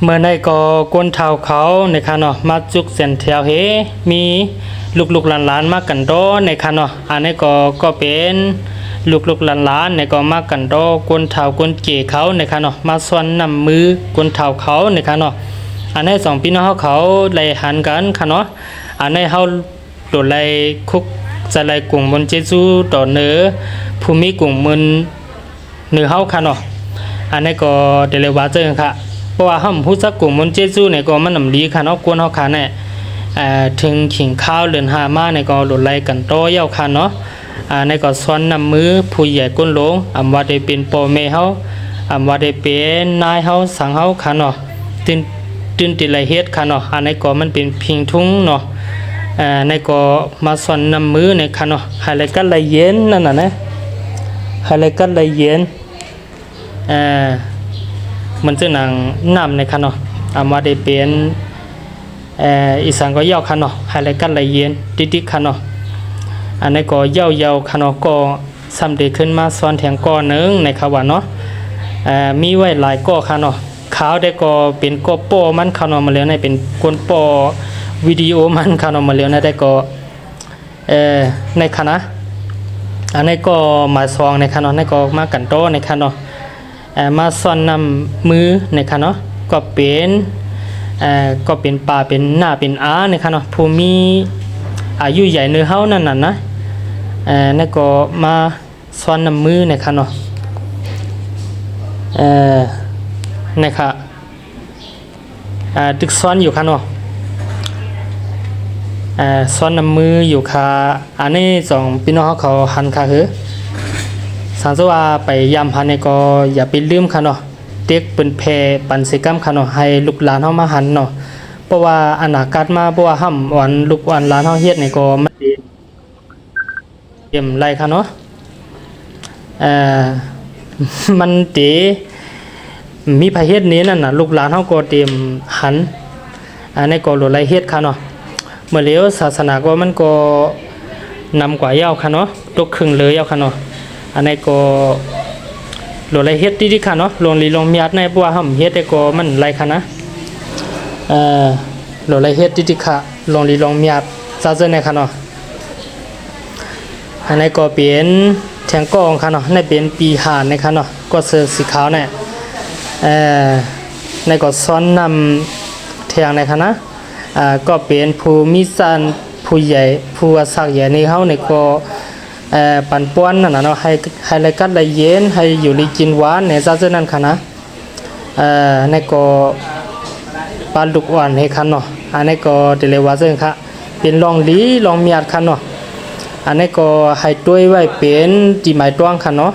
เมื่อในก็ก้นเท้าเขาในคันเนาะมาจุกเส้นแถวเฮมีลูกๆหลานๆมากันโตในคันเนาะอันนี้ก็เป็นลูกๆหลานๆในก็มากันโตก้นเท้าก้นเก๋เขาในคันเนาะมาส่วนนำมือก้นเท้าเขาในคันเนาะอันนี้สองพี่น้องเขาไล่หันกันคันเนาะอันนี้เขาโดดไล่คุกจะไล่กลุ่มบนเจจูต่อเนื้อภูมิกลุ่มมือเนื้อเขาคันเนาะอันนี้ก็เดลิวาเจอค่ะเพราะว่าห้ามผู้สักกลุ่มมันเจจูเนี่ยก็มันนำดีค่ะเนาะกวนเฮาค่ะเนี่ยถึงขิงข้าวเรือนหามาเนี่ยก็หลุดไล่กันโตเย้าค่ะเนาะในก็ซ้อนนำมือผู้ใหญ่ก้นหลงอำว่าได้เป็นพ่อแม่เฮาอำว่าได้เป็นนายเฮาสังเฮาค่ะเนาะตื่นติไลเฮ็ดค่ะเนาะอันนี้ก็มันเป็นพิงทุงเนาะในก็มาซ้อนนำมือเนี่ยค่ะเนาะให้ไลกันไลเย็นนั่นน่ะนะให้ไลกันไลเย็นมันจะหนังน้ำในคันเนาะอามาได้เป็นอีสานก็เย่าคันเนาะไฮไลท์กันไหลเย็นดิคันเนาะอันนี้ก็เย่าคันเนาะก็สำเร็จขึ้นมาซ้อนแทงก้อนนึงในขาวเนาะมีไว้หลายก้อคันเนาะขาวได้ก็เป็นก้อโป้มันคันเนาะมาแล้วในเป็นก้นโป้วิดีโอมันคันเนาะมาแล้วในได้ก็ในคณะอันนี้ก็มาซองในคันเนาะในก็มากันโตในคันเนาะมาซ่อนนำมือในค่ะเนาะก็เป็นป่าเป็นหน้าเป็นอาในค่ะเนาะผู้มีอายุใหญ่เนื้อเฮานั่นน่ะนะนั่นก็มาซ่อนนำมือในค่ะเนาะในค่ะตึกซ่อนอยู่ค่ะเนาะซ่อนนำมืออยู่ค่ะอันนี้สองพี่น้องเขาหันค่ะสังสว่าไปยามพันในก็อย่าไปลืมค่ะเนาะเด็กเป็นแพปันสิกรรมค่ะเนาะให้ลูกหลานเฮามาหันเนาะเพราะว่าอนาคตมาเพราะว่าห้ำวันลูกวันหลานเฮาเฮ็ดในก็มันเตรียมไรค่ะเนาะมันเตมีภัยเฮ็ดนี้นั่นน่ะลูกหลานเฮาก็เตรียมหันในก็หลไรเฮ็ดค่ะเนาะเมื่อแล้วศาสนาก็มันก็นำกว่าเย้าค่ะเนาะตกครึ่งเลยเย้าค่ะเนาะอันนี้ก็โหลดไรเฮ็ดดีๆค่ะเนาะลงลีลงมีอัดในเพราะว่าห้ามเฮ็ดได้ก็มันไรค่ะนะโหลดไรเฮ็ดดีๆค่ะลงลีลงมีอัดซะเจอในค่ะเนาะอันนี้ก็เป็นแทงกองค่ะเนาะในเป็นปีหานในค่ะเนาะก็เสื้อสีขาวเนี่ยในก็ซ้อนนำแทงในค่ะนะก็เป็นผู้มีสันผู้ใหญ่ผู้อาศักใหญ่ในเฮาในก็ปันป้วนนั่นน่ะเนาะให้รายการละเย็นให้อยู่ในกินหวานในซะเจนั้นค่ะนะในก็ปลาลูกอ่อนให้คันเนาะอันนี้ก็เดลิวาเซอร์ค่ะเป็นลองลีลองมีอัดคันเนาะอันนี้ก็ให้ด้วยไว้เป็นตีหมายต้วงคันเนาะ